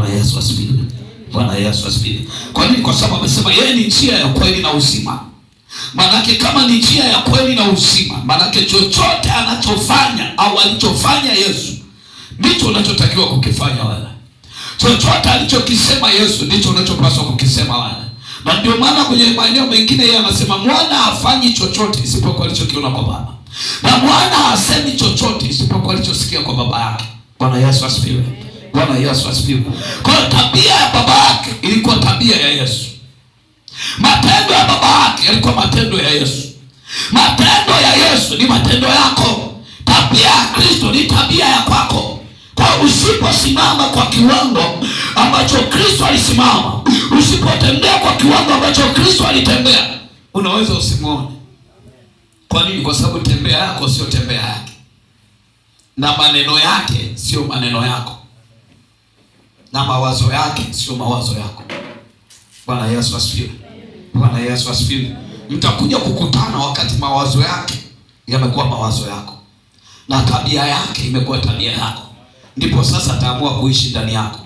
Bwana Yesu asifiwe. Bwana Yesu asifiwe. Kwa nini? Kwa sababu amesema yeye ni njia ya kweli na uzima. Maanake kama ni njia ya kweli na uzima, maanake chochote anachofanya au alichofanya Yesu ndicho unachotakiwa kukifanya wewe. Chochote alichokisema Yesu ndicho unachopaswa kukisema wewe. Na ndio maana kwenye maeneo mengine yeye anasema mwana hafanyi chochote isipokuwa alichokiona kwa Baba, na mwana hasemi chochote isipokuwa alichosikia kwa baba yake. Bwana Yesu asifiwe. Bwana Yesu asifiwe. Kwa hiyo tabia ya baba yake ilikuwa tabia ya Yesu. Matendo ya baba yake yalikuwa matendo ya Yesu. Matendo ya Yesu ni matendo yako. Tabia ya Kristo ni tabia ya kwako. Kwa usiposimama kwa kiwango ambacho Kristo alisimama, usipotembea kwa kiwango ambacho Kristo alitembea, unaweza usimuone. Kwa nini? Kwa sababu tembea yako sio tembea yake, na maneno yake sio maneno yako, na mawazo yake sio mawazo yako. Bwana Yesu asifiwe. Bwana Yesu asifiwe. Mtakuja kukutana wakati mawazo yake yamekuwa mawazo yako na tabia yake imekuwa tabia yako, ndipo sasa ataamua kuishi ndani yako.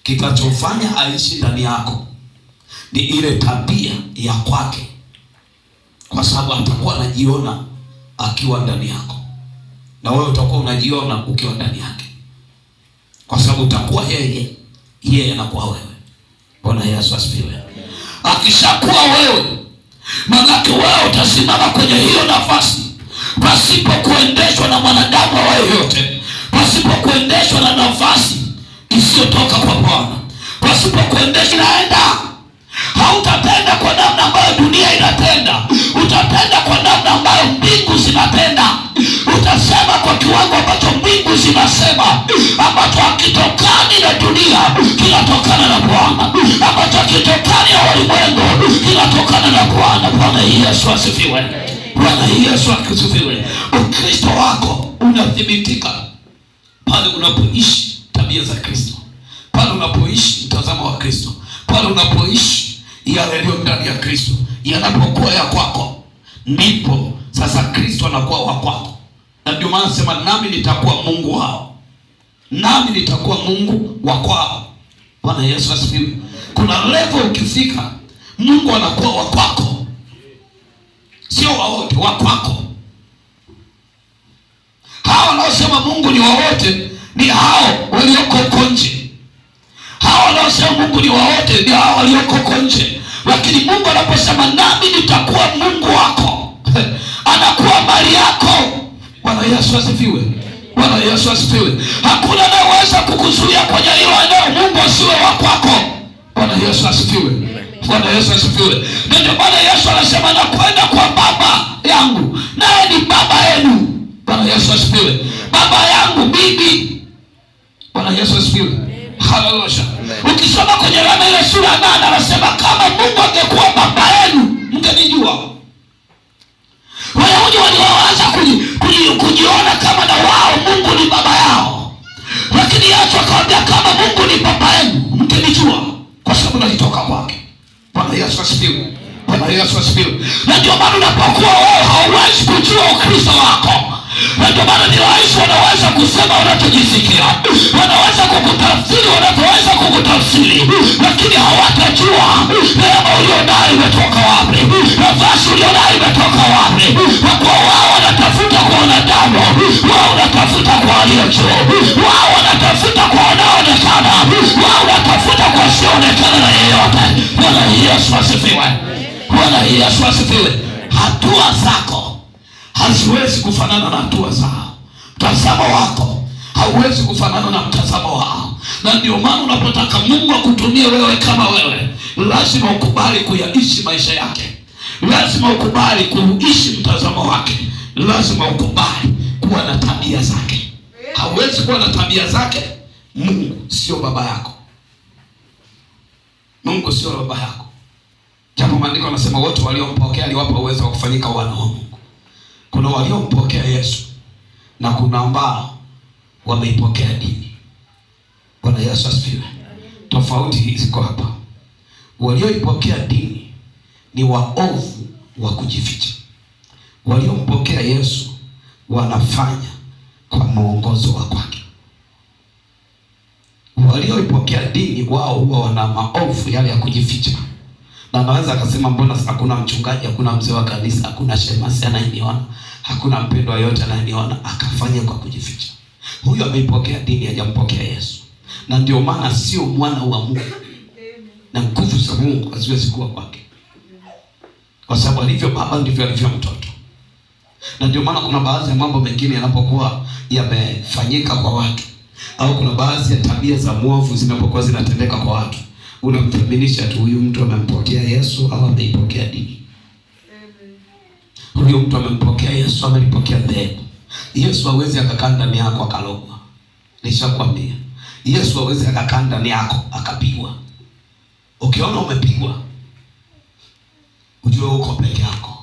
Kitachofanya aishi ndani yako ni ile tabia ya kwake, kwa sababu atakuwa anajiona akiwa ndani yako, na wewe utakuwa unajiona ukiwa ndani yake, kwa sababu utakuwa yeye anakuwa wewe. Bwana Yesu asifiwe. Akishakuwa wewe, maana wewe utasimama kwenye hiyo nafasi pasipo kuendeshwa na mwanadamu wa yoyote, pasipo kuendeshwa na nafasi isiyotoka kwa Bwana, pasipo kuendeshwa naenda. Hautatenda kwa namna ambayo dunia inatenda, utatenda kwa namna ambayo mbingu zinatenda. Utasema kwa kiwango ambacho mbingu zinasema, ambacho hakitokani na dunia, kinatokana na Bwana, ambacho hakitokani na ulimwengu, kinatokana na Bwana. Bwana Yesu asifiwe. Bwana Yesu asifiwe. Ukristo wako unathibitika pale unapoishi tabia za Kristo, pale unapoishi mtazamo wa Kristo, pale unapoishi yale yaliyo ndani ya Kristo yanapokuwa ya kwako, ndipo sasa Kristo anakuwa wa kwako. Na ndio maana sema nami nitakuwa Mungu wao, nami nitakuwa Mungu wa kwao. Bwana Yesu asifiwe. Kuna level ukifika, Mungu anakuwa wa kwako, sio wa wote, wa kwako. Hao wanaosema Mungu ni wa wote ni hao walioko huko nje. Hao wanaosema Mungu ni wa wote ni hao walioko huko nje. Lakini Mungu anaposema nami nitakuwa Mungu wako, anakuwa mali yako. Bwana Yesu asifiwe. Bwana Yesu asifiwe. Hakuna anayeweza kukuzuia kwenye hilo eneo Mungu asiwe wa kwako. Bwana Yesu asifiwe. Bwana Yesu asifiwe. Ndio maana Yesu anasema nakwenda kwa Baba yangu, naye ni Baba yenu. Bwana Yesu asifiwe. Baba yangu mimi. Bwana Yesu asifiwe. Haleluya. Ukisoma kwenye Yohana ile sura 8 anasema kama Mungu angekuwa baba yenu mngenijua. Wayahudi waliwaanza kujiona kama na wao Mungu ni baba yao. Lakini Yesu akawaambia kama Mungu ni baba yenu mngenijua, kwa sababu nalitoka kwake. Bwana Yesu asifiwe. Bwana Yesu asifiwe. Na ndio maana unapokuwa wewe hauwezi kujua Ukristo wako. Na ndio maana ni rahisi wanaweza kusema wanachojisikia, wanaweza kukutafsiri wanaweza kukutafsiri, lakini hawatajua neema ulionayo imetoka wapi, nafasi ulionayo imetoka wapi. Kwa kuwa wao wanatafuta kwa wanadamu, wao wanatafuta kwa walio juu, wao wanatafuta kwa wanaoonekana, wao wanatafuta kwa wasioonekana na yeyote. Bwana Yesu asifiwe. Bwana Yesu asifiwe. Hatua zako haziwezi kufanana na hatua zao. Mtazamo wako hauwezi kufanana na mtazamo wao. Na ndio maana unapotaka Mungu akutumie wewe kama wewe, lazima ukubali kuyaishi maisha yake. Lazima ukubali kuishi mtazamo wake. Lazima ukubali kuwa na tabia zake. Hauwezi kuwa na tabia zake. Mungu sio baba yako. Mungu sio baba yako. Japo maandiko yanasema wote waliompokea aliwapa uwezo wa kufanyika wana wa Mungu. Kuna waliompokea Yesu na kuna ambao wameipokea dini. Bwana Yesu asifiwe. Tofauti hizi ziko hapa. Walioipokea dini ni waovu wa kujificha. Waliompokea Yesu wanafanya kwa mwongozo wa kwake. walioipokea dini wao huwa wana maovu yale ya kujificha. Na anaweza akasema mbona hakuna mchungaji, hakuna mzee wa kanisa, hakuna shemasi anayeniona, hakuna mpendwa yote anayeniona, akafanya kwa kujificha. Huyo ameipokea dini, hajampokea Yesu. Na ndio maana sio mwana wa Mungu. Na nguvu za Mungu haziwezi kuwa kwake. Kwa sababu alivyo baba ndivyo alivyo mtoto. Na ndio maana kuna baadhi ya mambo mengine yanapokuwa yamefanyika kwa watu, au kuna baadhi ya tabia za mwovu zinapokuwa zinatendeka kwa watu, unamthaminisha tu huyu mtu amempokea Yesu au ameipokea dini. Huyu mtu amempokea Yesu, amelipokea dhehebu. Yesu hawezi akakaa ndani yako akalogwa. Nishakwambia, Yesu hawezi akakaa ndani yako akapigwa. Ukiona umepigwa, ujue uko peke yako.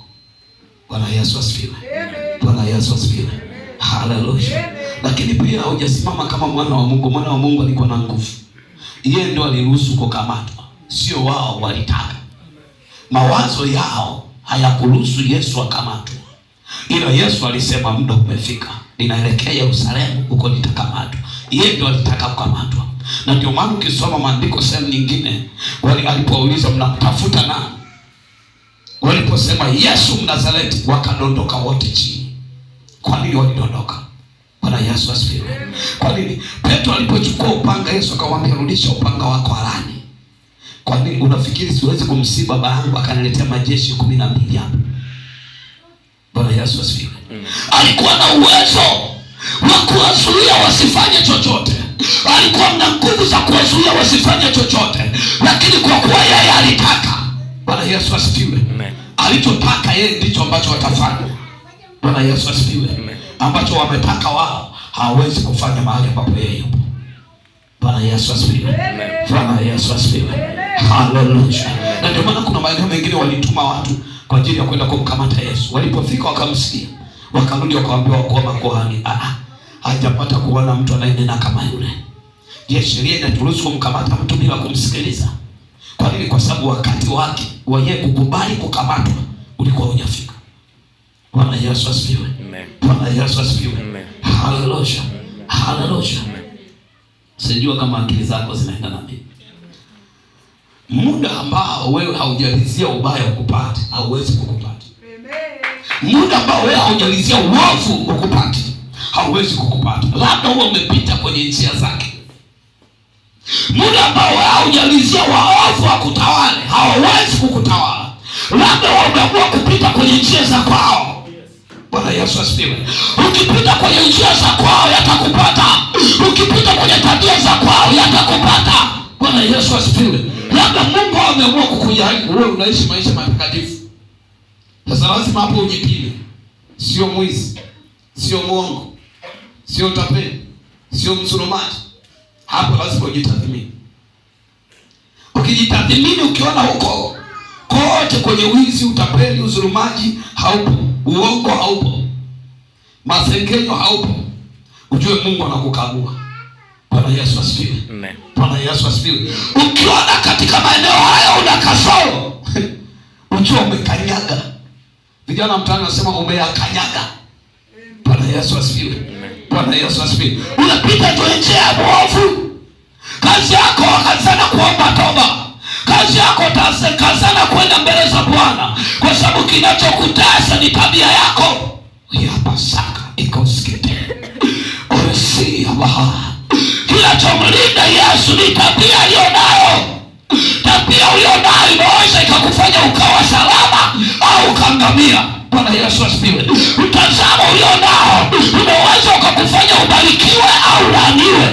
Bwana Yesu asifiwe. Bwana Yesu asifiwe. Haleluya. Lakini pia hujasimama kama mwana wa Mungu. Mwana wa Mungu alikuwa na nguvu. Yeye ndio aliruhusu kukamatwa, sio wao walitaka. Mawazo yao hayakuruhusu Yesu akamatwe. Ila Yesu alisema muda umefika, ninaelekea Yerusalemu, huko nitakamatwa. Yeye ndio alitaka kukamatwa. Na ndio maana ukisoma maandiko sehemu nyingine, alipouliza mnamtafuta nani, waliposema Yesu Mnazareti, wakadondoka wote chini. Kwa nini walidondoka? Bwana Yesu asifiwe. Kwa nini? Petro alipochukua upanga, Yesu akamwambia rudisha upanga wako harani. Kwa nini unafikiri siwezi kumsiba baba yangu akaniletea majeshi 12 hapa? Bwana Yesu asifiwe. Alikuwa na uwezo wa kuwazuia wasifanye chochote. Alikuwa na nguvu za kuwazuia wasifanye chochote. Lakini kwa kuwa yeye alitaka. Bwana Yesu asifiwe. Alichotaka yeye ndicho ambacho watafanya. Bwana Yesu asifiwe. Ambacho wametaka wao hawezi kufanya mahali ambapo yeye yupo. Bwana Yesu asifiwe. Bwana Yesu asifiwe. Haleluya. Na ndio maana kuna maeneo mengine walituma watu kwa ajili ya kwenda kumkamata Yesu. Walipofika wakamsikia, wakarudi wakawaambia wakuu wa makuhani, hajapata kuona mtu anayenena kama yule. Je, sheria inaturuhusu kumkamata mtu bila kumsikiliza? Kwa nini? Kwa sababu wakati wake wa yeye kukubali kukamatwa ulikuwa hujafika. Bwana Yesu asifiwe. Bwana Yesu asifiwe. Haleluya. Haleluya. Sijua kama akili zako zinaenda na mimi. Muda ambao wewe haujalizia ubaya ukupate, hauwezi kukupata. Muda ambao wewe haujalizia uovu ukupate, hauwezi kukupata. Labda wewe umepita kwenye njia zake. Muda ambao wewe haujalizia waovu wakutawale, hawawezi kukutawala. Labda wewe umeamua kupita kwenye njia za kwao. Bwana Yesu asifiwe. Ukipita kwenye njia za kwao yatakupata. Ukipita kwenye tabia za kwao yatakupata. Bwana Yesu asifiwe. Labda Mungu ameamua kukujaribu wewe unaishi maisha matakatifu. Sasa lazima hapo ujipime. Sio mwizi, sio mwongo, sio tapeli, sio msurumaji. Hapo lazima ujitathmini. Ukijitathmini ukiona huko kote kwenye wizi, utapeli, usurumaji haupo, uongo haupo, masengenyo haupo, ujue Mungu anakukagua. Bwana Yesu asifiwe. Bwana Yesu asifiwe. Ukiona katika maeneo haya una kasoro, ujue umekanyaga. Vijana mtaani wanasema umeyakanyaga. Bwana Yesu asifiwe. Bwana Yesu asifiwe. Unapita tu nje ya mwovu. Kazi yako wakazana kuomba toba. Kazi yako kazana kwenda mbele za Bwana, kwa sababu kinachokutesa ni tabia yako. Hapa saka iko skete. Oresi hapa. Kinachomlinda Yesu ni tabia aliyonayo. Tabia ulionayo inaweza ikakufanya ukawa salama au ukaangamia. Bwana Yesu asifiwe. Mtazamo ulionao unaweza ukakufanya ubarikiwe au laaniwe.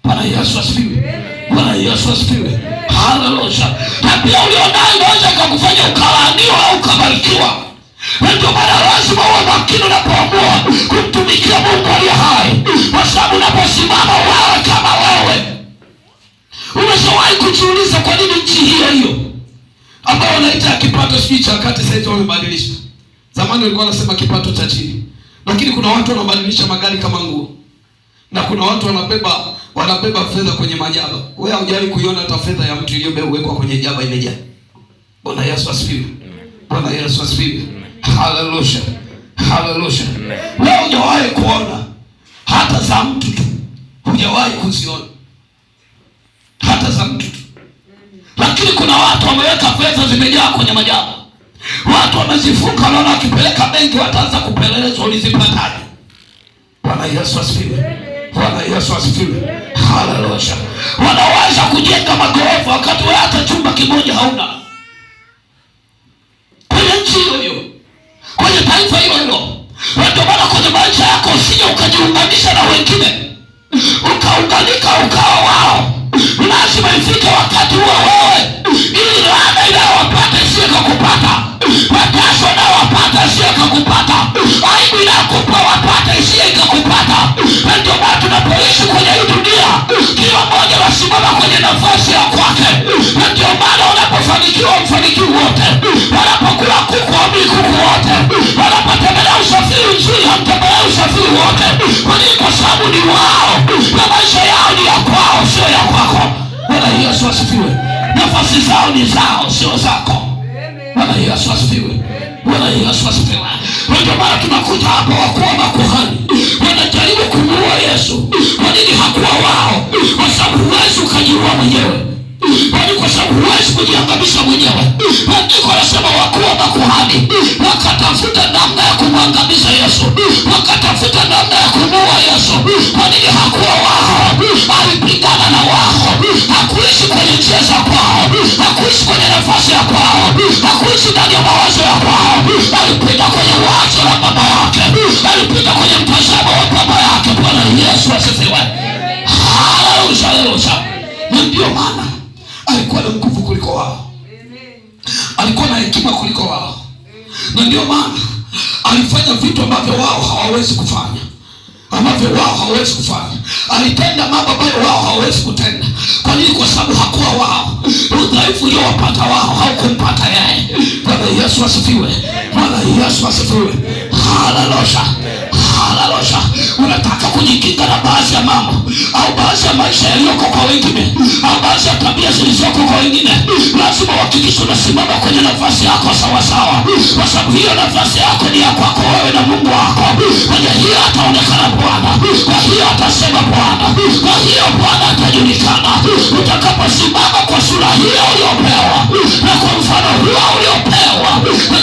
Bwana Yesu asifiwe. Bwana Yesu asifiwe. Haleluya. Tabia ulionayo inaweza ikakufanya ukalaaniwa au ukabarikiwa. Ndio maana lazima uwe makini unapoamua kumtumikia Mungu aliye hai, kwa sababu unaposimama wewe kama wewe. Umeshawahi kujiuliza kwa nini nchi hiyo ambao wanaita kipato sijui cha kati sasa wamebadilisha? Zamani walikuwa wanasema kipato cha chini. Lakini kuna watu wanabadilisha magari kama nguo. Na kuna watu wanabeba fedha kwenye majaba. Wewe hujali kuiona hata fedha ya mtu iliyowekwa kwenye jaba imejaa. Bwana Yesu asifiwe. Bwana Yesu asifiwe. Haleluya. Haleluya. Wewe hujawahi kuona hata za mtu tu. Hujawahi kuziona. wameweka fedha zimejaa kwenye majaba. Watu wamezifunga, wanaona wakipeleka benki wataanza kupelelezwa ulizipataje. Bwana Yesu asifiwe. Bwana Yesu asifiwe. Haleluya. Wanaweza kujenga magorofa wakati wewe hata chumba kimoja hauna. Kwenye nchi hiyo, kwenye taifa hilo. Ndio maana kwenye maisha yako usije ukajiunganisha na wengine, ukaunganika ukawa wao. Lazima ifike wakati huo wewe, ili laana ile wapate isiye kukupata, mateso nao wapate isiye kukupata, aibu inakupa wapate isiye kukupata. Ndio maana tunapoishi kwenye hii dunia, kila mmoja wasimama kwenye nafasi ya kwake. Ndio maana unapofanikiwa mfanikiwa wote, wanapokula kuku wamli kuku wote, wanapotembelea usafiri nzuri hamtembelea usafiri wote. Kwa nini? Kwa sababu ni wao na maisha yao ni ya kwao, sio ya kwako. Bwana Yesu asifiwe. Nafasi zao ni zao, sio zako. Bwana Yesu asifiwe. Bwana Yesu asifiwe. Ndio maana tunakuta hapa wakuu wa makuhani wanajaribu kumuua Yesu. Kwa nini? Hakuwa wao. Kwa sababu huwezi ukajiua mwenyewe. Kwa sababu huwezi kujiangamisha mwenyewe. Andiko linasema wakuu wa makuhani wakatafuta namna ya kumwangamiza Yesu, wakatafuta namna ya kumuua Yesu. Kwa nini? Hakuwa wao. Alipigana na wao. Hakuishi kwenye njia za kwao, hakuishi kwenye nafasi ya kwao, hakuishi ndani ya mawazo ya kwao. Alipita kwenye wazo la baba yake, alipita kwenye mtazamo wa baba yake. Bwana Yesu asifiwe. Haleluya. Na ndio maana alikuwa na nguvu kuliko wao, alikuwa na hekima kuliko wao, na ndio maana alifanya vitu ambavyo wao hawawezi kufanya, Alitenda mambo ambayo wao hawawezi kutenda. Kwa nini? Kwa sababu hakuwa wao. Udhaifu uliowapata wao haukumpata yeye. Bwana Yesu asifiwe. Bwana Yesu asifiwe. Haleluya. Unataka kujikinga na baadhi ya mambo au baadhi ya maisha yaliyoko kwa wengine au baadhi ya tabia zilizoko kwa wengine, lazima uhakikishe unasimama kwenye nafasi yako sawa sawa, kwa sababu hiyo nafasi yako ni ya kwako wewe na Mungu wako. Kwenye hiyo ataonekana Bwana, kwa hiyo atasema Bwana, kwa hiyo Bwana atajulikana. Utakaposimama kwa sura hiyo uliopewa na kwa mfano huo uliopewa.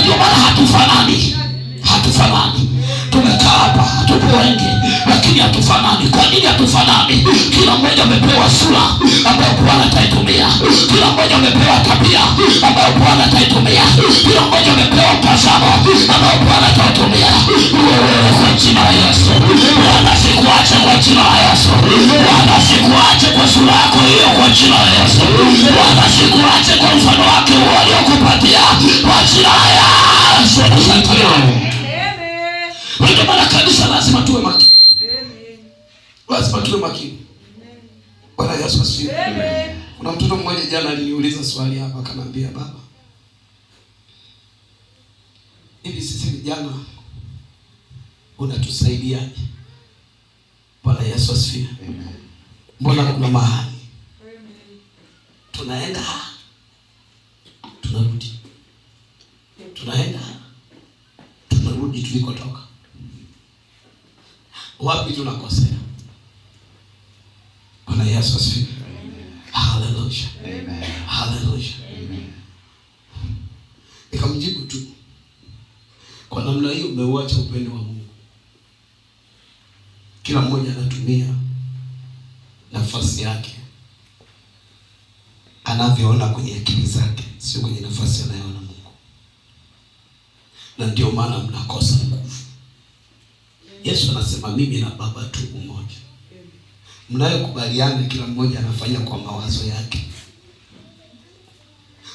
Ndio maana hatufanani. Tumekaa hapa tupo wengi, lakini hatufanani. Kwa nini hatufanani? Kila mmoja amepewa sura ambayo Bwana ataitumia. Kila mmoja amepewa tabia ambayo Bwana ataitumia. Kila mmoja amepewa mtazamo ambao Bwana ataitumia. Wewe kwa jina la Yesu, Bwana sikuache kwa jina la Yesu. Bwana sikuache kwa sura yako hiyo kwa jina la Yesu. Bwana sikuache kwa mfano wake aliokupatia kwa jina la Yesu. Ndio maana kanisa lazima tuwe makini. Lazima tuwe makini. Bwana Yesu asifiwe. Kuna mtoto mmoja jana aliniuliza swali hapa, akaniambia, baba, hivi sisi vijana unatusaidiaje? Bwana Yesu asifiwe. Mbona kuna mahali tunaenda tunarudi, tunarudi tulikotoka? Wapi tunakosea? Bwana Yesu asifiwe. Haleluya. Amen. Haleluya. Amen. Nikamjibu tu, kwa namna hiyo umeuacha upendo wa Mungu. Kila mmoja anatumia nafasi yake anavyoona kwenye akili zake, sio kwenye nafasi anayoona Mungu. Na ndio maana mnakosa nguvu. Yesu anasema mimi na Baba tu umoja. Mnayokubaliana kila mmoja anafanya kwa mawazo yake.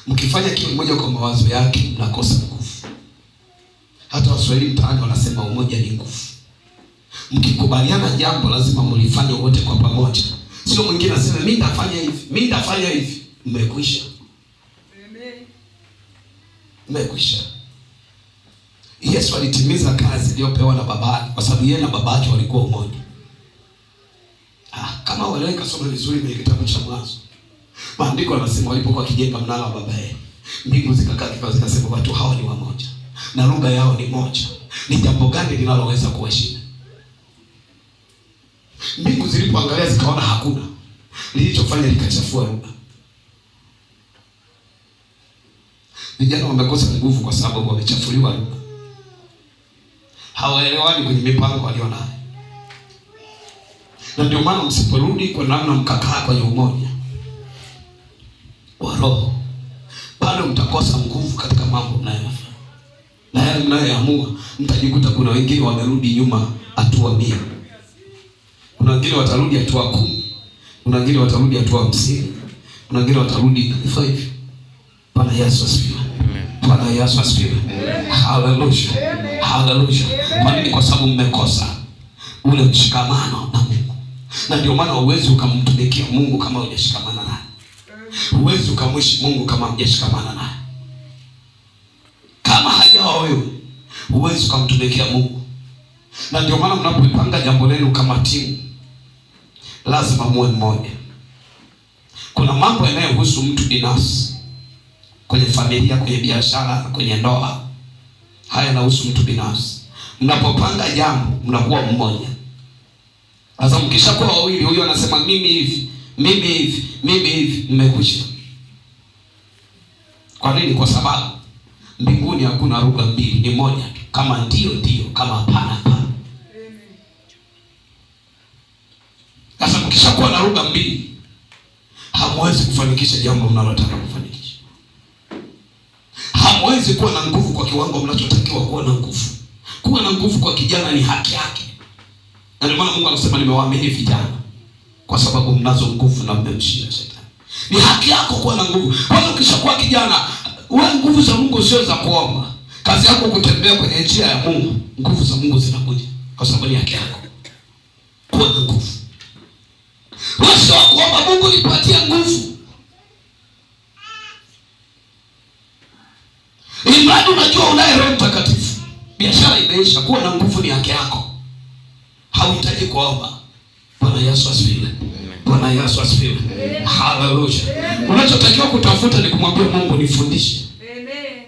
Mkifanya kila mmoja kwa mawazo yake, mnakosa nguvu. Hata Waswahili mtaani wanasema umoja ni nguvu. Mkikubaliana jambo lazima mlifanye wote kwa pamoja. Sio mwingine anasema mimi nitafanya hivi, mmekwisha. Mmekwisha. Yesu alitimiza kazi iliyopewa na babake, kwa sababu yeye na babake walikuwa umoja. Kama wale kasoma vizuri kwenye kitabu cha Mwanzo, maandiko yanasema walipokuwa kijenga mnara wa Babeli, mbingu zikakaa kikao, zikasema watu hawa ni wamoja na lugha yao ni moja. Ni jambo gani linaloweza kuwashinda? Mbingu zilipoangalia zikaona hakuna, lilichofanya likachafua lugha. Vijana wamekosa nguvu kwa sababu wamechafuliwa lugha. Hawaelewani kwenye mipango walionayo. Na ndio maana msiporudi kwa namna mkakaa kwenye umoja wa roho, bado mtakosa nguvu katika mambo mnayofanya. Na yale mnayoamua, mtajikuta kuna wengine wamerudi nyuma hatua 100. Kuna wengine watarudi hatua 10. Kuna wengine watarudi hatua 50. Kuna wengine watarudi 5. Bwana Yesu asifiwe. Bwana Yesu asifiwe. Haleluya. Haleluya. Kwa nini? Kwa sababu mmekosa ule mshikamano na Mungu. Na ndio maana huwezi ukamtumikia Mungu kama hujashikamana naye. Huwezi ukamwishi Mungu kama hujashikamana naye. Kama hajawa wewe, huwezi ukamtumikia Mungu. Na ndio maana mnapopanga jambo lenu kama timu, lazima muwe mmoja. Kuna mambo yanayohusu mtu binafsi kwenye familia, kwenye biashara, kwenye ndoa. Haya yanahusu mtu binafsi. Mnapopanga jambo, mnakuwa mmoja. Sasa mkishakuwa wawili, huyu anasema mimi hivi, mimi hivi, mimi hivi, mmekwisha. Kwa nini? Kwa sababu mbinguni hakuna lugha mbili, ni moja tu. Kama ndio ndio, kama hapana hapana. Sasa mkishakuwa na lugha mbili, hamwezi kufanikisha jambo mnalotaka kufanikisha. Hamwezi kuwa na nguvu kwa kiwango mnachotakiwa kuwa na nguvu. Kuwa na nguvu kwa kijana ni haki yake. Na ndio maana Mungu anasema nimewaamini vijana kwa sababu mnazo nguvu na mmemshinda shetani. Ni haki yako kuwa na nguvu. Kwanza ukishakuwa kijana, wewe nguvu za Mungu sio za kuomba. Kazi yako kutembea kwenye njia ya Mungu. Nguvu za Mungu zinakuja kwa sababu ni haki yako. Kuwa na nguvu. Wewe sio kuomba Mungu nipatie nguvu. Imani unajua unaye Roho Mtakatifu. Biashara imeisha. Kuwa na nguvu ni haki yako. Hauhitaji kuomba. Bwana Yesu asifiwe. Bwana Yesu asifiwe. Haleluya. Unachotakiwa kutafuta ni kumwambia Mungu nifundishe. Amen.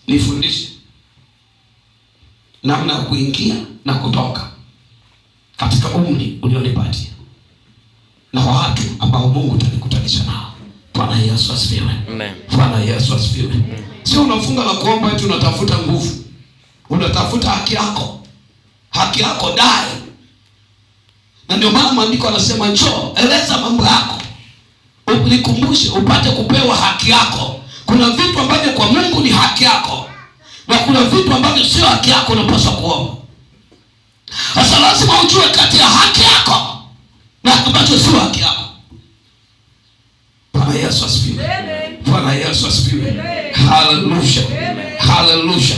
Nifundishe namna ya kuingia na kutoka katika umri ulionipatia na watu ambao Mungu atanikutanisha nao. Bwana Yesu asifiwe. Amen. Bwana Yesu asifiwe. Sio unafunga na kuomba eti unatafuta nguvu. Unatafuta haki yako. Haki yako dai. Na ndio maana maandiko yanasema njoo, eleza mambo yako. Unikumbushe upate kupewa haki yako. Kuna vitu ambavyo kwa Mungu ni haki yako. Na kuna vitu ambavyo sio haki yako unapaswa kuomba. Sasa lazima ujue kati ya haki yako na ambacho sio haki yako. Bwana Yesu asifiwe. Bwana Yesu asifiwe. Haleluya. Haleluya.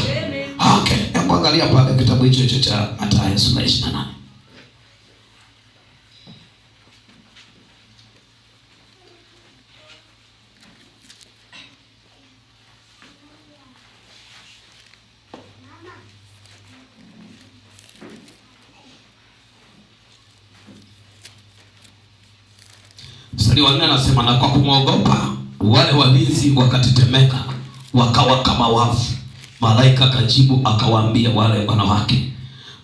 Okay, hebu angalia pale kitabu hicho cha Mathayo sura 28. Mstari wa 4 anasema, na kwa kumwogopa wale walinzi wakatetemeka, wakawa kama wafu. Malaika akajibu akawaambia wale wanawake,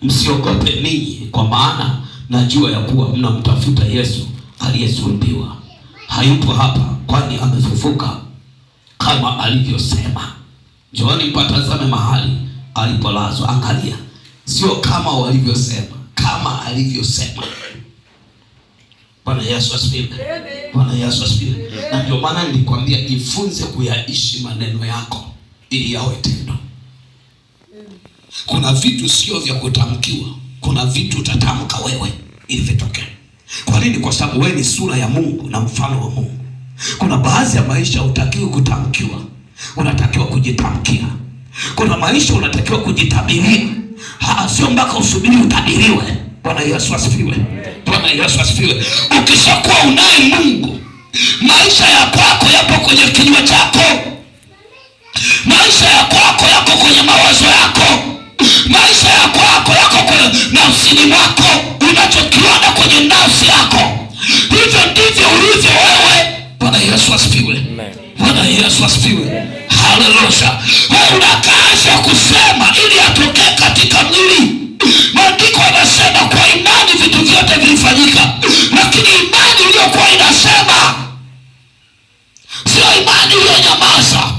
msiogope ninyi, kwa maana najua ya kuwa mnamtafuta Yesu aliyesulubiwa. Hayupo hapa, kwani amefufuka kama alivyosema. Njooni mpatazame mahali alipolazwa. Angalia, sio kama walivyosema, kama alivyosema. Bwana Yesu asifiwe. Bwana Yesu asifiwe. Na ndio maana nilikwambia jifunze kuyaishi maneno yako ili yawe tendo. Kuna vitu sio vya kutamkiwa. Kuna vitu utatamka wewe ili vitokee. Kwa nini? Kwa sababu wewe ni sura ya Mungu na mfano wa Mungu. Kuna baadhi ya maisha hutakiwi kutamkiwa. Unatakiwa kujitamkia. Kuna maisha unatakiwa kujitabiria. Sio mpaka usubiri utabiriwe. Bwana Yesu asifiwe. Bwana Yesu asifiwe. Ukishakuwa unaye Mungu, maisha ya kwako yapo kwenye kinywa chako. Maisha ya kwako yako kwenye mawazo yako. Maisha ya kwako yako kwenye nafsini mwako. Unachokiona kwenye nafsi yako, hivyo ndivyo ulivyo wewe. Bwana Yesu asifiwe. Bwana Yesu asifiwe. Haleluya. Wewe unakaanza kusema ili atokee katika mwili. Maandiko yanasema kwa imani vitu vyote vilifanyika. Lakini imani iliyokuwa inasema, sio imani iliyonyamaza.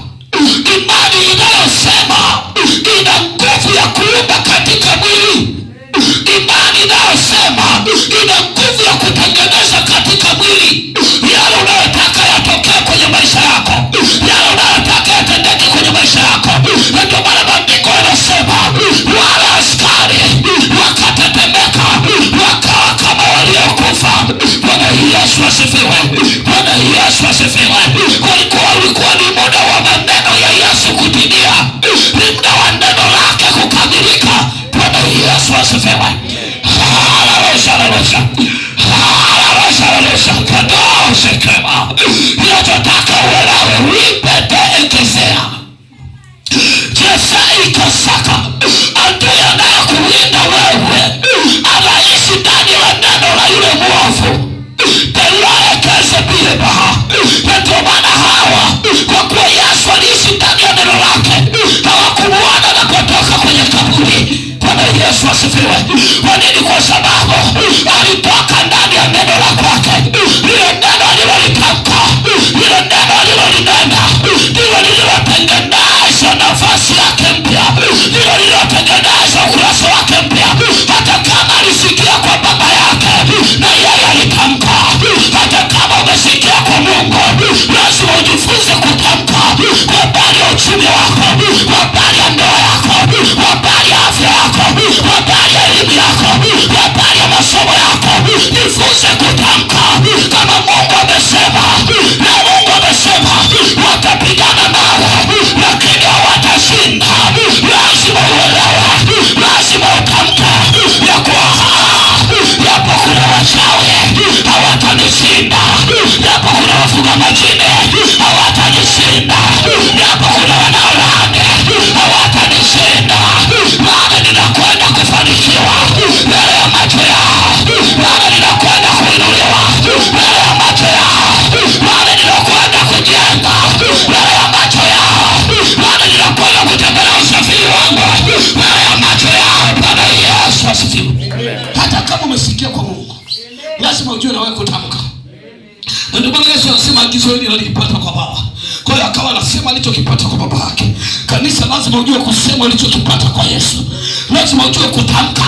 tatizo hili alipata kwa baba. Kwa hiyo akawa anasema alichokipata kwa baba yake. Kanisa, lazima ujue kusema alichokipata kwa Yesu. Lazima ujue kutamka.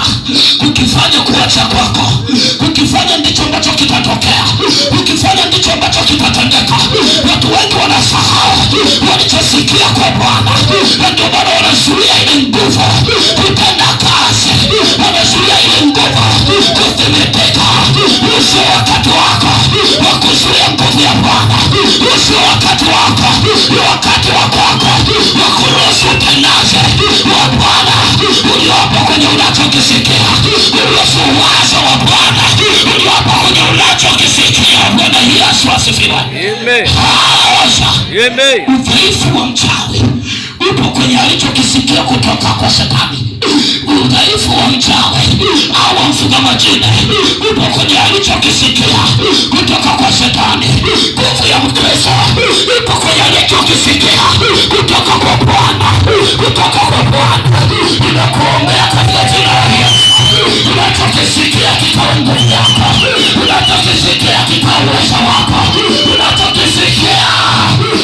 Ukifanya kuacha kwako, ukifanya ndicho ambacho kitatokea, ukifanya ndicho ambacho kitatendeka. Watu wengi wanasahau walichosikia kwa Bwana, ndio maana wanazuia ile nguvu kutenda kazi, wanazuia ile nguvu kuthibitika. Usio wakati wako wa kuzuia nguvu ya Bwana. Usio wakati wako, ni wakati wako wa kuruhusu utendaji wa Bwana uliopo kwenye unachokisikia. Uruhusu uwazo wa Bwana uliopo kwenye unachokisikia. Bwana Yesu asifiwe. Amen. Udhaifu wa mchawi upo kwenye alichokisikia kutoka kwa Shetani. Udhaifu wa mchawi au mfuga majini upo kwenye alichokisikia kutoka kwa Shetani. Nguvu ya Mkristo ipo kwenye alichokisikia kutoka kwa Bwana, kutoka kwa Bwana. Ninakuombea katika jina la Yesu, unachokisikia kikawe nguvu yako, unachokisikia kikawe uwezo wako, unachokisikia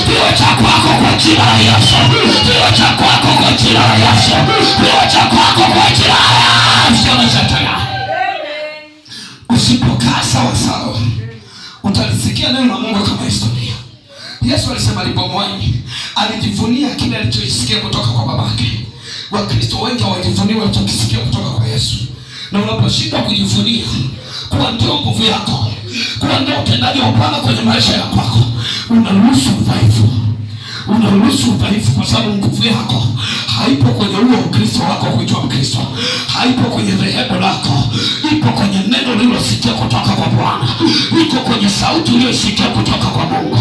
kiwe cha kwako kwa jina la Yesu, kiwe cha kwako kwa jina la Yesu, kiwe cha kwako kwa jina la Yesu. Usipokaa sawa sawa, utalisikia neno la Mungu kama historia. Yesu alisema alipomwani alijivunia kile alichosikia kutoka kwa babake. Wakristo wengi hawajivunie walichokisikia kutoka kwa Yesu. Na unaposhinda kujivunia kuwa ndio nguvu yako, kuwa ndio utendaji wa Bwana kwenye maisha ya kwako, unaruhusu udhaifu. Unaruhusu udhaifu kwa sababu nguvu yako haipo kwenye huo Ukristo wako kuitwa Mkristo. Haipo kwenye dhehebu lako. Ipo kwenye neno ulilosikia kutoka kwa Bwana. Iko kwenye sauti uliyosikia kutoka kwa Mungu.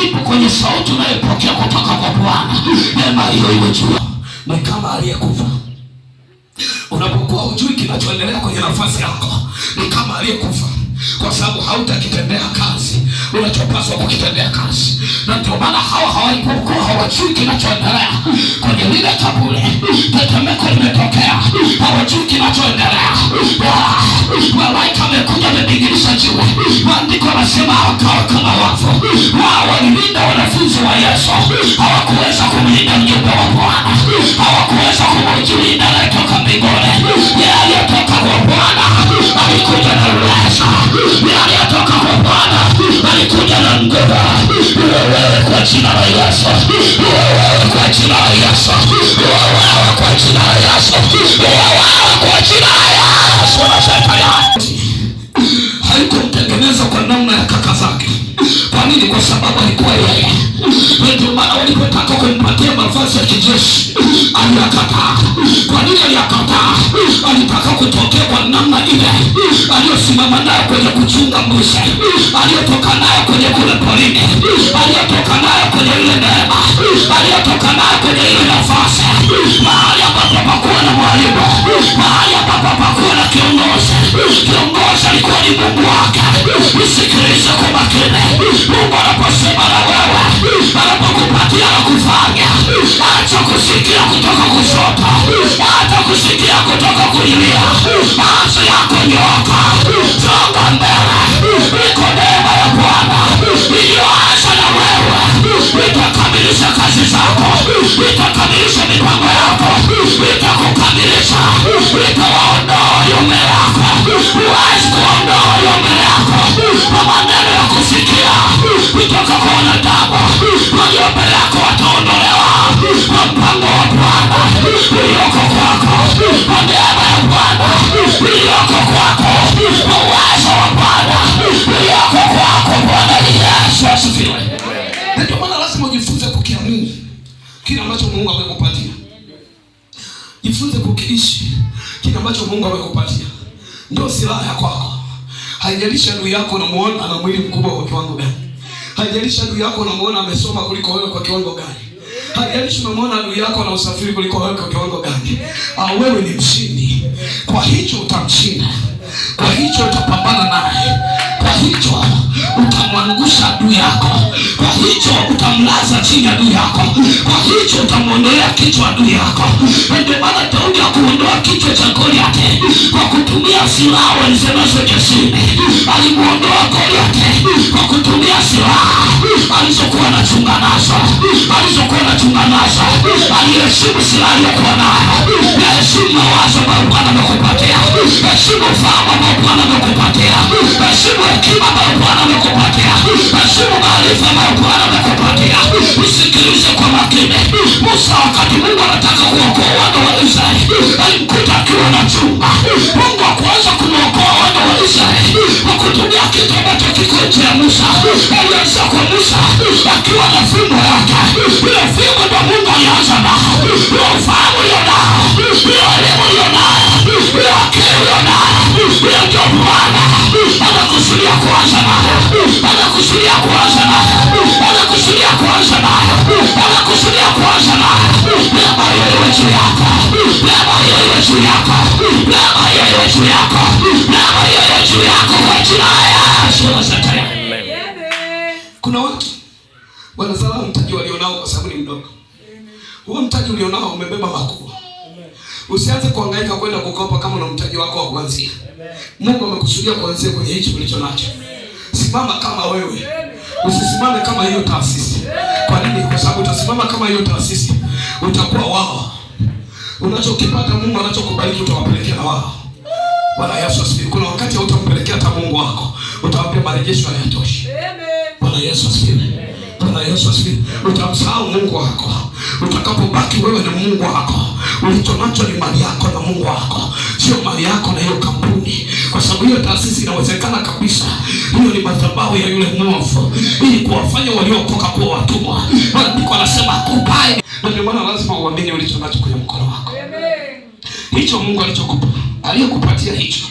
Ipo kwenye sauti unayopokea kutoka kwa Bwana. Neema hiyo iwe juu. Ni kama aliyekufa. Unapokuwa hujui kinachoendelea kwenye nafasi yako, ni kama aliyekufa, kwa sababu hautakitendea kazi unachopaswa kukitendea kazi. Na ndio maana hawalipokuwa hawajui kinachoendelea kwenye lile kaburi, tetemeko limetokea, hawajui kinachoendelea. Malaika amekuja amebingirisha jiwe. Maandiko yanasema wakawa kama wafu. Wao walilinda wanafunzi wa Yesu, hawakuweza kumlinda mjumbe wa Bwana, hawakuweza kumlinda anayetoka mbinguni. Yeye aliyetoka kwa Bwana alikuja na uwezo, yeye aliyetoka kwa Bwana alikuja na nguvu. Wewe kwa jina la Yesu, wewe kwa jina la Yesu, wewe kwa jina la Yesu, wewe kwa jina la Yesu. Haikumtengeneza kwa namna ya kaka zake. Kwa nini? Kwa sababu alikuwa yeye. Ndio maana walipotaka kumpatia mavazi ya kijeshi aliyakataa. Kwa nini aliyakataa? Alitaka kutokea kwa namna ile aliyosimama nayo kwenye kuchunga mbuzi, aliyotoka nayo kwenye kule porini, aliyotoka nayo kwenye ile neema, aliyotoka nayo kwenye ile nafasi, mahali ambapo pakuwa na mwalimu, mahali ambapo pakuwa na kiongozi. Kiongozi alikuwa ni Mungu wake. Usikilize kwa makini. Mungu anaposema na wewe, anapokupatia na kufanya, acha kusikia kutoka kushoto, acha kusikia kutoka kulia. Macho yako nyoka, songa mbele. Iko neema ya Bwana iliyoanza na wewe, itakamilisha kazi zako, itakamilisha mipango yako, itakukamilisha, itawaondoa yome yako. Huwezi kuondoa yome yako kwa maneno ya kusikia kutoka kwa wanadamu. Yome yako wataondolewa kwa mpango wa Bwana ulioko kwako, kwa neema ya Bwana ulioko kwako, kwa uwezo wa Bwana ulioko kwako. Bwana Yesu asifiwe. Ndio maana lazima ujifunze kukiamini kile ambacho Mungu amekupatia. Jifunze kukiishi kile ambacho Mungu amekupatia. Ndio silaha ya kwako. Haijalishi adui yako unamuona ana mwili mkubwa kwa kiwango gani. Haijalishi adui yako unamuona amesoma kuliko wewe kwa kiwango gani. Haijalishi unamuona adui yako na usafiri kuliko wewe kwa kiwango gani. Wewe ni mshindi. Kwa hicho utamshinda. Kwa hicho utapambana naye. Kwa hicho utamwangusha adui yako. Kwa hicho utamlaza chini adui yako. Kwa hicho utamuondolea kichwa adui yako. Ndio maana Daudi hakuondoa kichwa cha Goliathi kwa kutumia silaha walizonazo jasiri. Alimuondoa Goliathi kwa kutumia silaha anachunga nazo, alizokuwa anachunga nazo. Aliheshimu silaha aliyokuwa nayo. Heshimu mawazo ambayo Bwana amekupatia. Heshimu ufahamu ambao Bwana amekupatia. Heshimu hekima ambayo Bwana amekupatia. Heshimu maarifa ambayo Bwana amekupatia. Usikilize kwa makini. Musa wakati Mungu anataka kuokoa wana wa Israeli, alimkuta akiwa na chumba. Mungu hakuanza kumwokoa wana wa Israeli kwa kutumia kitu ambacho kiko nje ya Musa. Alianza kwa Musa akiwa na fimbo yake. Ile fimbo ndio Mungu alianza nao. Ile ufahamu ulionao, ile elimu ulionao, ile akili ulionao, ile ndio Bwana anakusudia kuanza nayo. Anakusudia kuanza nayo. Anakusudia kuanza nayo. Anakusudia kuanza nayo. Neema hiyo iwe juu yako. Neema hiyo iwe juu yako. Neema hiyo iwe juu yako. Neema hiyo iwe juu yako kwa jina la Yesu. Kuna watu wanazala mtaji walionao kwa sababu ni mdogo. Huo mtaji ulionao umebeba makubwa. Usianze kuhangaika kwenda kukopa kama una mtaji wako wa kuanzia. Mungu amekusudia kuanzia kwenye hicho ulicho nacho. Simama kama wewe. Usisimame kama hiyo taasisi. Kwa nini? Kwa sababu utasimama kama hiyo taasisi, utakuwa wao. Unachokipata Mungu anachokubariki utawapelekea na wao. Bwana Yesu asifiwe. Kuna wakati utampelekea hata Mungu wako, utawaambia marejesho hayatoshi. Bwana Yesu asifiwe. Bwana Yesu asifiwe. Utamsahau Mungu wako. Utakapobaki wewe na Mungu wako, ulicho nacho ni mali yako na Mungu wako, sio mali yako na hiyo kampuni. Kwa sababu hiyo taasisi inawezekana kabisa hiyo ni madhabahu ya yule mwovu, ili kuwafanya waliokoka kuwa watumwa. Maandiko yanasema kupai. Na ndio maana lazima uamini ulicho nacho kwenye mkono wako. Hicho Mungu alichokupa, aliyekupatia hicho,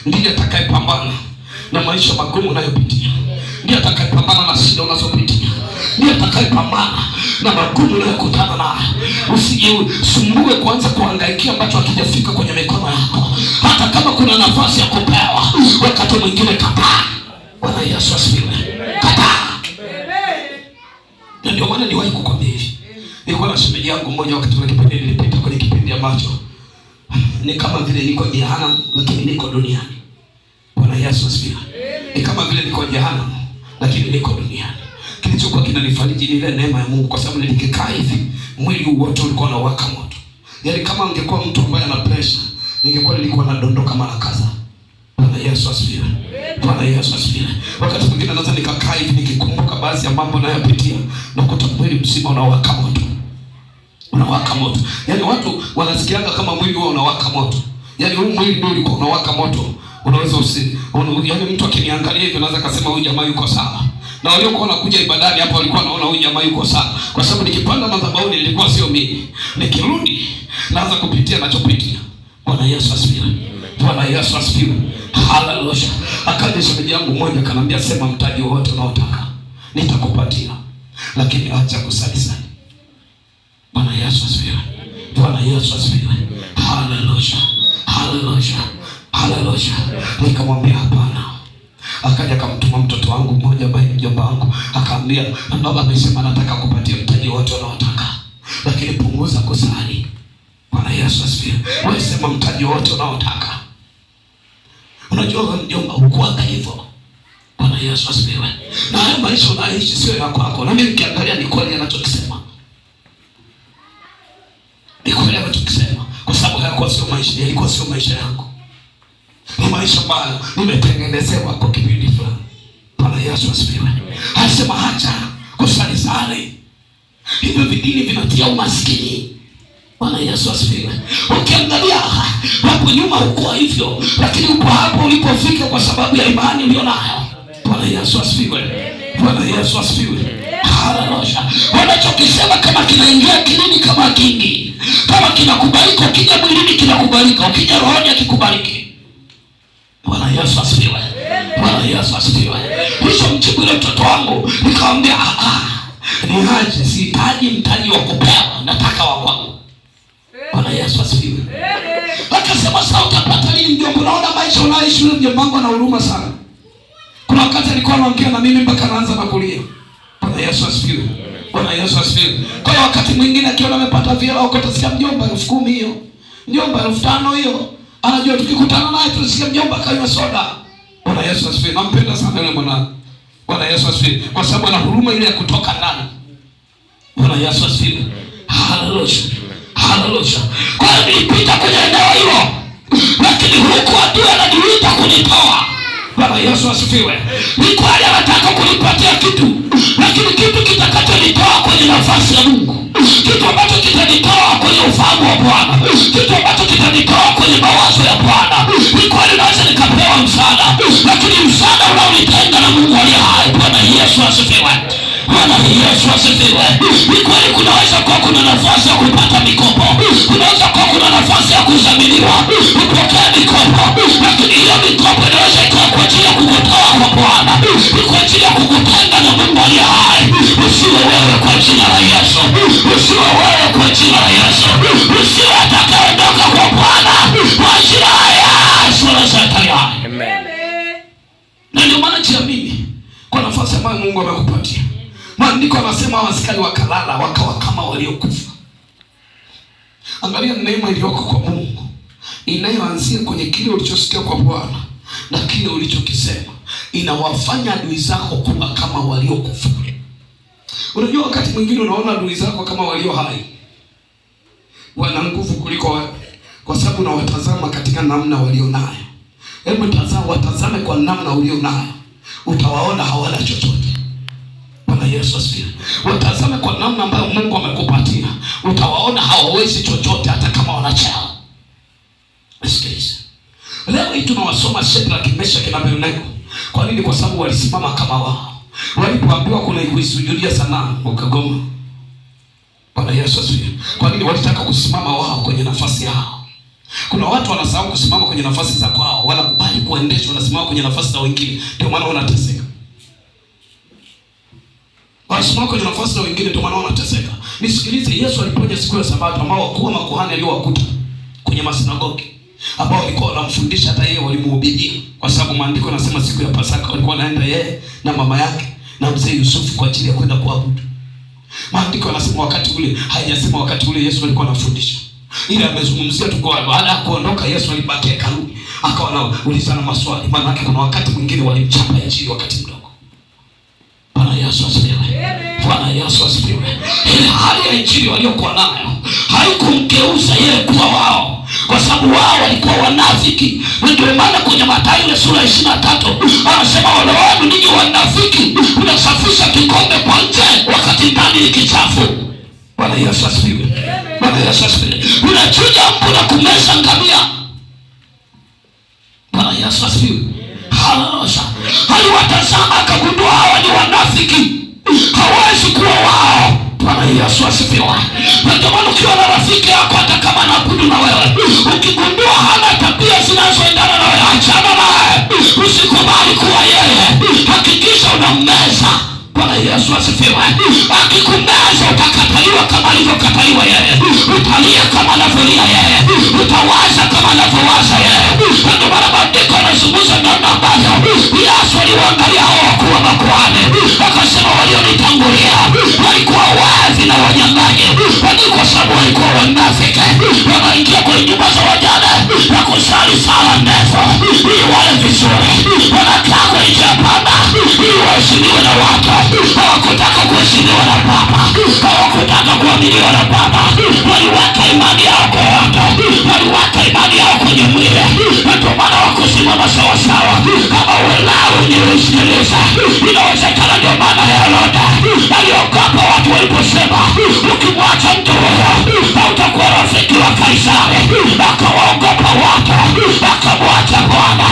ndiye atakayepambana na maisha magumu unayopitia. Ndiye atakayepambana na shida unazopitia. Ndiye atakayepambana na magumu unayokutana nayo. Usijisumbue kuanza kuhangaikia ambacho hakijafika kwenye mikono yako. Hata kama kuna nafasi ya kupewa, wakati mwingine kataa. Bwana Yesu asifiwe. Kataa. Na ndio maana niwahi kukwambia hivi. Nilikuwa na shemeji yangu mmoja wakati wa kipindi nilipita kwenye kipindi ambacho ni kama vile niko jehanamu lakini niko duniani. Bwana Yesu asifiwe. Ni kama vile niko jehanamu lakini niko duniani. Kilichokuwa kinanifariji ni ile neema ya Mungu, kwa sababu nilikikaa hivi mwili wote ulikuwa unawaka moto. Yaani kama ungekuwa mtu ambaye ana pressure, nilikuwa nadondoka mara kadhaa. Bwana Yesu asifiwe. Bwana Yesu asifiwe. Wakati mwingine naweza nikakaa hivi nikikumbuka baadhi ya mambo nayopitia na kuta mwili mzima unawaka moto. Unawaka moto. Yaani watu wanasikianga kama mwili wao unawaka moto. Yaani huu mwili ndio ulikuwa unawaka moto. Unaweza yaani mtu akiniangalia hivi anaweza kusema huyu jamaa yuko sawa. Na waliokuwa wanakuja ibadani hapo walikuwa wanaona huyu jamaa yuko sawa. Kwa sababu nikipanda madhabahuni nilikuwa sio mimi. Nikirudi naanza kupitia ninachopitia. Bwana Yesu asifiwe. Bwana Yesu asifiwe. Haleluya. Akaja shemeji yangu mmoja akaniambia, sema mtaji wote unaotaka nitakupatia, lakini acha kusali sana. Bwana Yesu asifiwe. Bwana Yesu asifiwe. Haleluya. Haleluya. Haleluya. Nikamwambia hapana. Akaja akamtuma mtoto wangu mmoja ambaye ni mjomba wangu, akamwambia baba amesema nataka kupatia mtaji wote unaotaka, lakini punguza kusali. Bwana Yesu asifiwe. Wewe sema mtaji wote unaotaka. Unajua mjomba ukuanga hivyo. Bwana Yesu asifiwe. Na hayo maisha unaishi sio ya kwako. Na mimi nikiangalia ni kweli anachokisema. Ni kweli anachokisema. Kwa sababu hayakuwa sio maisha, yalikuwa sio maisha yangu. Ni maisha ambayo nimetengenezewa kwa kipindi fulani. Bwana Yesu asifiwe. Anasema acha kusali sali. Hivyo vidini vinatia umaskini. Bwana Yesu asifiwe. Ukiangalia hapo nyuma uko hivyo, lakini uko hapo ulipofika kwa sababu ya imani ulionayo. Bwana Yesu asifiwe. Bwana Yesu asifiwe. Haleluya. Wanachokisema kama kinaingia kilini kama kingi. Kama kinakubalika, ukija mwilini kinakubalika, ukija rohoni hakikubaliki. Bwana Yesu asifiwe. Bwana Yesu asifiwe. Hicho mjibu ile mtoto wangu, nikamwambia ni haja, sihitaji mtaji wa kupewa, nataka wa kwangu. Bwana Yesu asifiwe. Akasema sasa utapata nini mjomba? Unaona maisha unaishi yule mjomba wangu ana huruma sana. Kuna wakati alikuwa anaongea na mimi mpaka anaanza na kulia. Bwana Yesu asifiwe. Bwana Yesu asifiwe. Kwa hiyo wakati mwingine akiona amepata vile au kutasikia mjomba 10,000 hiyo, mjomba 5,000 hiyo, anajua tukikutana naye tunasikia mjomba kanywa soda. Bwana Yesu asifiwe. Nampenda sana yule mwana. Bwana Yesu asifiwe. Kwa sababu ana huruma ile ya kutoka ndani. Bwana Yesu asifiwe. Haleluya. Haleluya. Kwa hiyo nilipita kwenye eneo hilo, lakini huku adui ananiita kunitoa. Bwana Yesu asifiwe. Ni kweli anataka kunipatia kitu, lakini kitu kitakachonitoa kwenye nafasi ya Mungu, kitu ambacho kitanitoa kwenye ufahamu wa Bwana, kitu ambacho kitanitoa kwenye mawazo ya Bwana. Ni kweli naweza nikapewa msaada, lakini msaada unaonitenga na Mungu aliye hai. Bwana Yesu asifiwe. Bwana Yesu asifiwe. Ni kweli kunaweza kuwa kuna nafasi ya kupata mikopo, kunaweza kuwa kuna nafasi ya kudhaminiwa kupokea mikopo, lakini hiyo mikopo inaweza ikawa kwa ajili ya kukutoa kwa Bwana, ni kwa ajili ya kukutenga na Mungu aliye hai. Usiwe wewe kwa jina la Yesu, usiwe wewe kwa jina la Yesu, usiwe atakayeondoka kwa Bwana kwa jina la Yesu na Shetani. Amen. Na ndio maana jiamini kwa nafasi ambayo Mungu amekupatia. Maandiko yanasema askari wakalala wakawa kama waliokufa. Angalia neema iliyoko kwa Mungu inayoanzia kwenye kile ulichosikia kwa Bwana na kile ulichokisema, inawafanya adui zako kuwa kama waliokufa. Unajua wakati mwingine unaona adui zako kama walio hai, wana nguvu kuliko wewe, kwa sababu unawatazama katika namna walio nayo. Hebu watazame kwa namna ulio nayo, utawaona hawana chochote. Bwana Yesu asifiwe. Watazame kwa namna ambayo Mungu amekupatia, utawaona hawawezi chochote hata kama wanachao. Sikiliza. Leo hii tunawasoma Shadraka, Meshaki na Abednego. Kwa nini? Kwa sababu walisimama kama wao. Walipoambiwa kuna kuisujudia sanamu wakagoma. Bwana Yesu asifiwe. Kwa nini? Walitaka kusimama wao kwenye nafasi yao. Kuna watu wanasahau kusimama kwenye nafasi za kwao, wanakubali kuendeshwa, wanasimama kwenye nafasi za wengine, ndio maana wanateseka. Wanasimama kwenye nafasi za wengine, ndio maana wanateseka. Nisikilize, Yesu aliponya siku ya Sabato, ambao wakuu wa makuhani aliowakuta kwenye masinagogi, ambao walikuwa wanamfundisha, hata yeye walimhubiria, kwa sababu maandiko yanasema siku ya Pasaka walikuwa wanaenda yeye na mama yake na mzee Yusufu kwa ajili ya kwenda kuabudu. Maandiko yanasema wakati ule, haijasema wakati ule Yesu alikuwa anafundisha, ila amezungumzia tu kwa baada ya kuondoka Yesu alibaki hekaluni, akawa anaulizana maswali. Maana yake kuna wakati mwingine walimchapa injili wakati mdogo. Bwana Yesu asifiwe. Bwana Yesu asifiwe. Ile hali ya injili waliokuwa nayo haikumgeuza yeye kuwa wao, kwa sababu wao walikuwa wanafiki. Ndio maana kwenye Mathayo ile sura 23 anasema, wale watu ninyi wanafiki, unasafisha kikombe kwa nje wakati ndani ni kichafu. Bwana Yesu asifiwe. Bwana Yesu asifiwe. Unachuja mbu na kumeza ngamia. Bwana Yesu asifiwe. Haleluya. Aliwatazama akagundua hawa ni wanafiki, hawezi kuwa wao. Bwana Yesu asifiwe. Ndio maana ukiwa na rafiki yako hata kama anaabudu na wewe, ukigundua hana tabia zinazoendana na wewe, achana naye. Usikubali kuwa yeye. Hakikisha unammeza. Bwana Yesu asifiwe. Akikumeza utakataliwa kama alivyokataliwa yeye, utalia kama anavyolia yeye, utawaza kama anavyowaza yeye. Ndio maana maandiko yanazungumza namna ambavyo Yesu aliwaangalia hao wakuu wa makuhani, akasema walionitangulia walikuwa wazi na wanyang'anyi, lakini kwa sababu walikuwa wanafiki, wanaingia kwenye nyumba za wajane na kusali sala ndefu ili wale vizuri, wanakaa kwenye njia panda ili waheshimiwe na watu. Hawakutaka kuheshimiwa na Baba, hawakutaka kuaminiwa na Baba. Waliweka imani yao kwa watu, waliweka imani yao kwenye mwili, na ndio maana wakusimama sawasawa. Kama wewe unisikiliza, inawezekana ndio maana Herode aliogopa watu waliposema, ukimwacha mtu huyo hautakuwa rafiki wa Kaisari. Akawaogopa watu, akamwacha Bwana,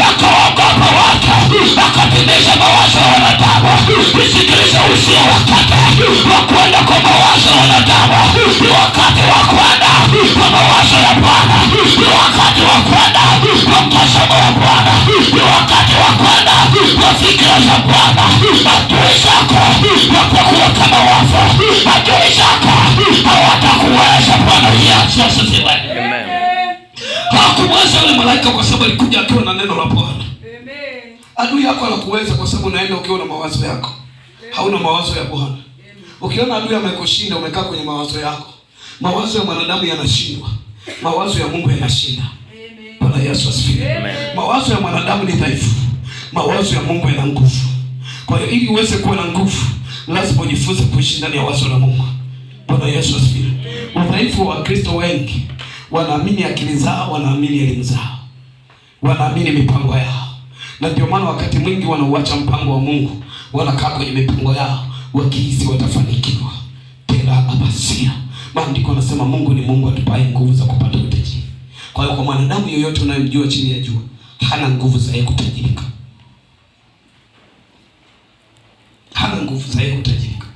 akawaogopa watu, akatimiza mawazo ya wanadamu. Nisikilize, usio wakati wa kwenda kwa mawazo ya wanadamu, ni wakati wa kwenda kwa mawazo ya Bwana, ni wakati wa kwenda kwa mtazamo wa Bwana, ni wakati wa kwenda kwa fikra za Bwana. Adui zako watakuwa kama wafu, adui zako hawatakuweza. Bwana Yesu asifiwe. Amen. Hakuweza yule malaika kwa sababu alikuja akiwa na neno la Bwana. Amen. Adui yako anakuweza kwa sababu unaenda ukiwa na mawazo yako, hauna mawazo ya Bwana. Ukiona adui amekushinda, umekaa kwenye mawazo yako. Mawazo ya mwanadamu yanashindwa, mawazo ya Mungu yanashinda. Amen. Bwana Yesu asifiwe. Amen. Mawazo ya mwanadamu ni dhaifu, mawazo ya Mungu yana nguvu. Kwa hiyo ili uweze kuwa na nguvu, lazima ujifunze kuishi ndani ya wazo la Mungu. Bwana Yesu asifiwe. Udhaifu wa Kristo wengi, wanaamini akili zao, wanaamini elimu zao, wanaamini mipango yao, na ndio maana wakati mwingi wanauacha mpango wa Mungu, wanakaa kwenye mipango yao wakihisi watafanikiwa. Tena abasia, maandiko yanasema Mungu ni Mungu atupaye nguvu za kupata utajiri. Kwa hiyo kwa mwanadamu yoyote unayemjua chini ya jua, hana nguvu za yeye kutajirika. Hana nguvu za yeye kutajirika,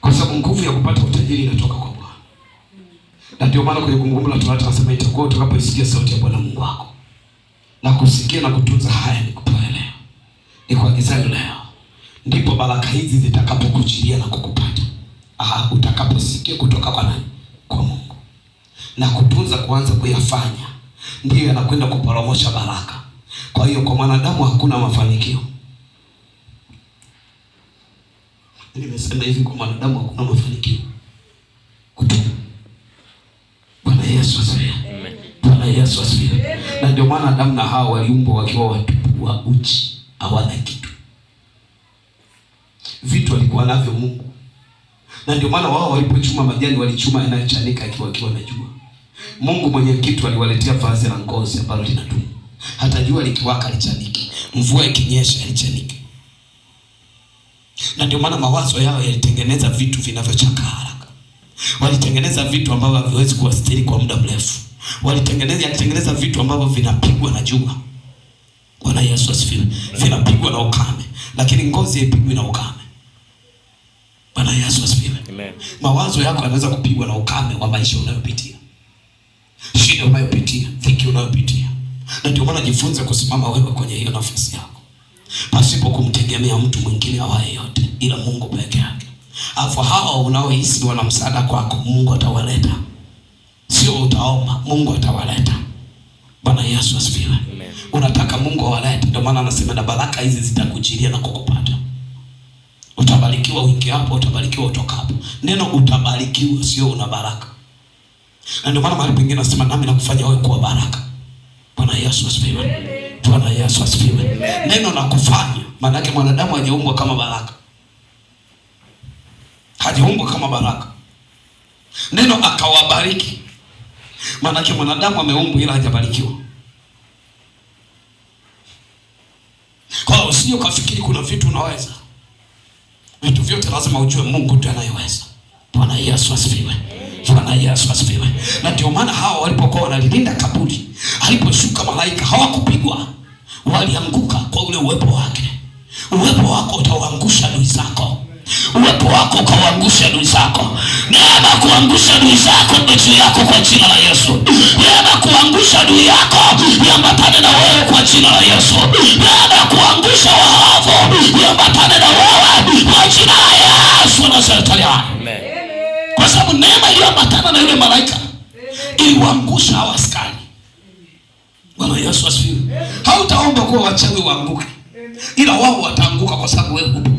kwa sababu nguvu ya kupata utajiri inatoka kwa Bwana. Na ndio maana kwenye Kumbukumbu la Torati anasema itakuwa utakapoisikia sauti ya Bwana Mungu wako na kusikia na kutunza haya nikupayo leo, nikuagizayo leo, ndipo baraka hizi zitakapokujilia na kukupata. Utakaposikia kutoka kwa nani? Kwa Mungu. Na kutunza, kuanza kuyafanya, ndiyo yanakwenda kuporomosha baraka. Kwa hiyo kwa mwanadamu hakuna mafanikio. Nimesema hivi, kwa mwanadamu hakuna mafanikio. Bwana Yesu asifiwe. Amen. Bwana Yesu asifiwe. Na ndio maana Adamu na Hawa waliumbwa wakiwa watupu, wa uchi, hawana kitu. Vitu walikuwa navyo Mungu. Na ndio maana wao walipochuma majani walichuma yanayochanika akiwa na jua. Mungu mwenye kitu aliwaletea vazi la ngozi ambalo linadumu. Hata jua likiwaka lichanike, mvua ikinyesha lichanike. Na ndio maana mawazo yao yalitengeneza vitu vinavyochakaa haraka. Walitengeneza vitu ambavyo haviwezi kuwastiri kwa muda mrefu. Walitengeneza vitu ambavyo vinapigwa na jua. Bwana Yesu asifiwe. Vinapigwa na ukame, lakini ngozi haipigwi na ukame. Bwana Yesu asifiwe. Amen. Mawazo yako yanaweza kupigwa na ukame wa maisha unayopitia, shida unayopitia, dhiki unayopitia. Na ndio maana jifunze kusimama wewe kwenye hiyo nafasi yako, pasipo kumtegemea mtu mwingine awaye yote ila Mungu peke yake. Alafu hao unaohisi wana msaada kwako, Mungu atawaleta. Sio utaomba, Mungu atawaleta. Bwana Yesu asifiwe. Amen. Unataka Mungu awalete, ndio maana anasema na baraka hizi zitakujilia na kukupata. Utabarikiwa uingie hapo, utabarikiwa utoka hapo. Neno utabarikiwa sio una baraka. Na ndio maana mahali pengine anasema nami nakufanya wewe kuwa baraka. Bwana Yesu asifiwe. Bwana Yesu asifiwe. Neno na kufanya, maana yake mwanadamu hajaumbwa kama baraka. Hajaumbwa kama baraka. Neno akawabariki, maana yake mwanadamu ameumbwa ila hajabarikiwa. Kwa hiyo usije ukafikiri kuna vitu unaweza. Vitu vyote lazima ujue Mungu ndiye anayeweza. Bwana Yesu asifiwe. Bwana Yesu asifiwe. Na ndio maana hawa walipokuwa wanalilinda kaburi, aliposhuka malaika hawakupigwa, walianguka kwa ule uwepo wake. Uwepo wako utawaangusha adui zako. Uwepo wako ukawaangusha adui zako. Neema kuangusha adui zako juu yako kwa jina la Yesu. Neema kuangusha adui yako iambatane na wewe kwa jina la Yesu. Neema kuangusha waovu iambatane na wewe kwa jina la Yesu na serikali. Amen. Kwa sababu neema iliambatana na yule malaika iliwaangusha hawa askari. Bwana Yesu asifiwe. Hautaomba kwa wachawi waanguke, ila wao wataanguka kwa sababu wewe upo.